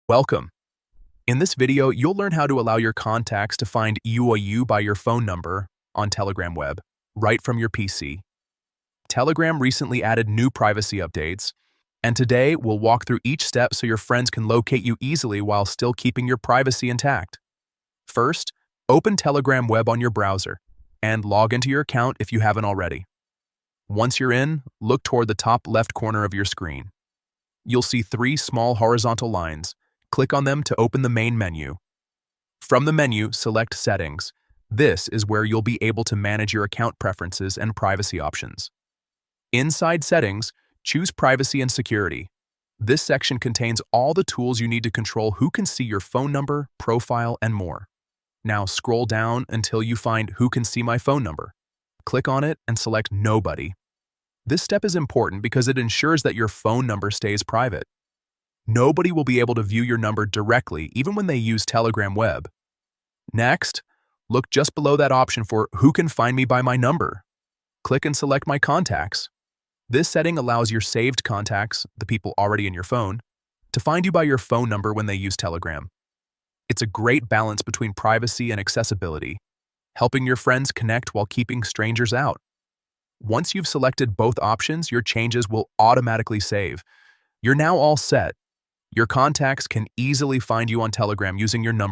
Welcome. In this video, you'll learn how to allow your contacts to find you by your phone number on Telegram Web, right from your PC. Telegram recently added new privacy updates, and today we'll walk through each step so your friends can locate you easily while still keeping your privacy intact. First, open Telegram Web on your browser and log into your account if you haven't already. Once you're in, look toward the top left corner of your screen. You'll see three small horizontal lines. Click on them to open the main menu. From the menu, select Settings. This is where you'll be able to manage your account preferences and privacy options. Inside Settings, choose Privacy and Security. This section contains all the tools you need to control who can see your phone number, profile, and more. Now scroll down until you find Who Can See My Phone Number. Click on it and select Nobody. This step is important because it ensures that your phone number stays private. Nobody will be able to view your number directly even when they use Telegram Web. Next, look just below that option for Who Can Find Me by My Number. Click and select My Contacts. This setting allows your saved contacts, the people already in your phone, to find you by your phone number when they use Telegram. It's a great balance between privacy and accessibility, helping your friends connect while keeping strangers out. Once you've selected both options, your changes will automatically save. You're now all set. Your contacts can easily find you on Telegram using your number.